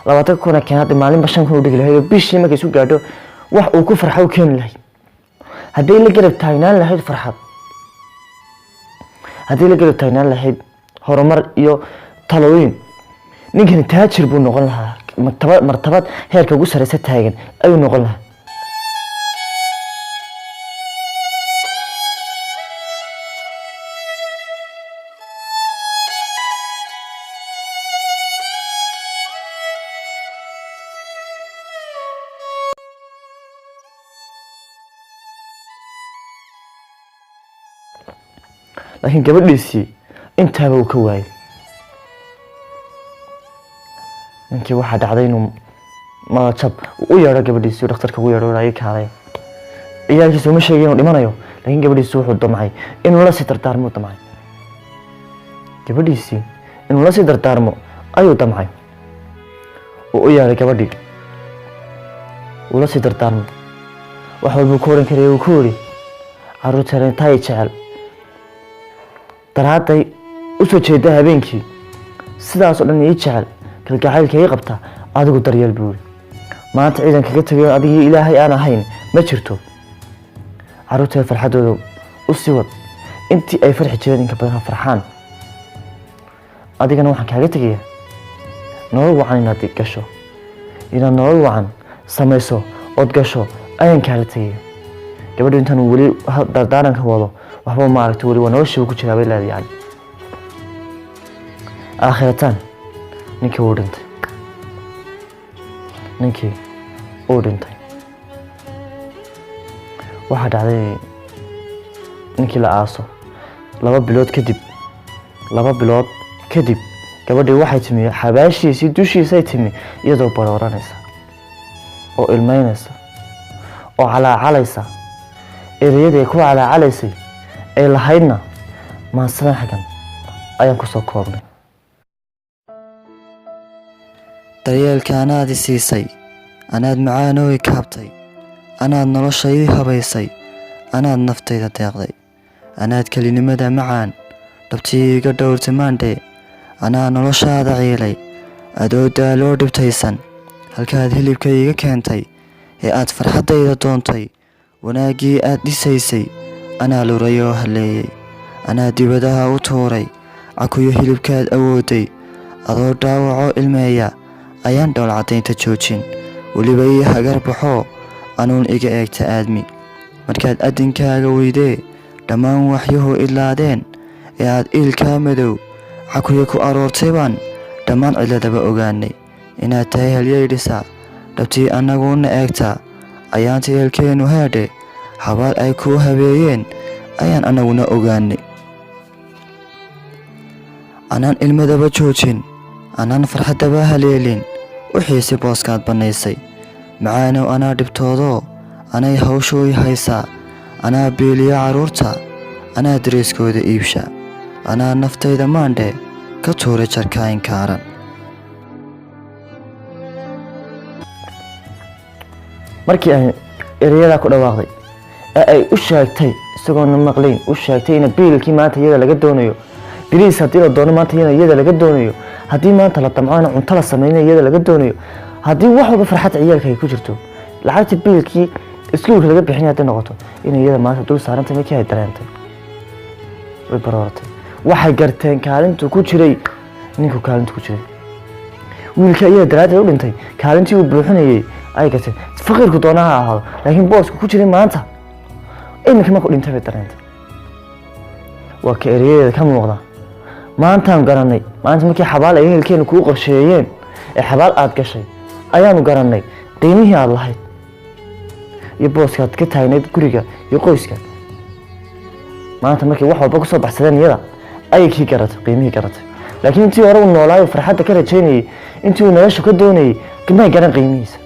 labaatan kuna keenad maalin bashan ku dhigi lahayd bishii markay soo gaadho wax uu ku farxo keen lahayd haddii la garab taagnaan lahayd farxad haddii la garab taagnaan lahayd horumar iyo talooyin ninkan taajir buu noqon lahaa martabad heerka ugu sareysa taagan ayuu noqon lahaa laakiin gabadhiisii intaaba uu ka waayay ninkii waxaa dhacday inuu madajab u yeedho gabadhiisii dhakhtarka ugu yeedho ay kaalay ciyaalkiisa uma sheegay inuu dhimanayo laakiin gabadhiisii wuxuu damcay inuu la sii dardaarmo damcay gabadhiisii inuu la sii dardaarmo ayuu damcay uu u yeedhay gabadhii uu la sii dardaarmo wax walbuu ku oran karayay uu ku yidhi carruurteena intaa jecel daraaday u soo jeeda habeenkii sidaas oo dhan ii jecel kalgacaylka ii qabta adigu daryeel buu maanta ciidan kaga tagay adigii ilaahay aan ahayn ma jirto carruurta farxadooda u sii wad intii ay farxi jireen inka badan farxaan adigana waxaan kaaga tagayaa nolol wacan inaad gasho inaad nolol wacan samayso ood gasho ayaan kaala tagaya gabadhu intaan weli dardaaranka wado waxba ma aragto weli waa noloshii ku jiraa bay leedahay aakhiratan ninkii uu dhintay waxaa dhacday ninkii la aaso 2 bilood kadib gabadhii waxay timi xabaashiisii dushiisay timi iyadoo barooranaysa oo ilmeynaysa oo calaacalaysa erayadii ku calaacalaysay ay lahaydna maasadan xagan ayaan ku soo koobnay daryeelka anaad i siisay anaad macaanooy kaabtay anaad noloshaydii habaysay anaad naftayda deeqday anaad kelinimada macaan dhabtii iga dhowrtay maandhe anaa noloshaada ciilay adoo daaloo dhibtaysan halkaad hilibka iga keentay ee aad farxaddayda doontay wanaaggii aad dhisaysay anaa luray oo halleeyey anaa dibadaha u tuuray cakuyo hilibkaad awooday adoo dhaawacoo ilmeeya ayaan dhowl caddaynta joojin weliba ii hagar baxoo anuun iga eegta aadmi markaad addinkaaga weydee dhammaan waxyuhu idlaadeen ee aad iilkaa madow cakuyo ku aroortay baan dhammaan cidladaba ogaanay inaad tahay halyeydhisaa dhabtii annaguuna eegtaa ayaanta eelkeennu heedhe habaal ay kuu habeeyeen ayaan annaguna ogaanay anaan ilmadaba joojin anaan farxaddaba haleelin wixiisi booskaad bannaysay macaanow anaa dhibtoodoo anay hawshooy haysaa anaa biiliya carruurta anaa darayskooda iibsha anaa naftayda maandhe ka tuuray jarkaayin kaaran markii ay erayadaa ku dhawaaqday ee ay u sheegtay isagoona maqlayn u sheegtay in biilkii maanta iyada laga doonayo biriis haddii la doono maanta iyada laga doonayo haddii maanta la damco in cunto la sameeyo iyada laga doonayo haddii wax walba farxad ciyaalka ay ku jirto lacagta biilkii iskuulka laga bixin hadday noqoto in iyada maanta dul saarantay markii ay dareentay way barooratay waxay garteen kaalintu ku jiray ninku kaalintu ku jiray wiilka iyada daraaddeed u dhintay kaalintii uu buuxinayay ay garteen faqiirku doona ha ahaado laakiin boosku ku jiray maanta iminka markuu dhintay bay dareentay waa ka erayadeeda ka muuqda maantaan garanay maanta markii xabaal ay ehelkeenu kuu qorsheeyeen ee xabaal aad gashay ayaanu garanay qiimihii aad lahayd iyo booskaad ka taagnayd guriga iyo qoyska maanta markii wax walba kusoo baxsadeen iyada ayay kii garatay qiimihii garatay laakiin intii hore uu noolaayo farxadda ka rajaynayay intii uu nolosha ka doonayay may garan qiimihiisa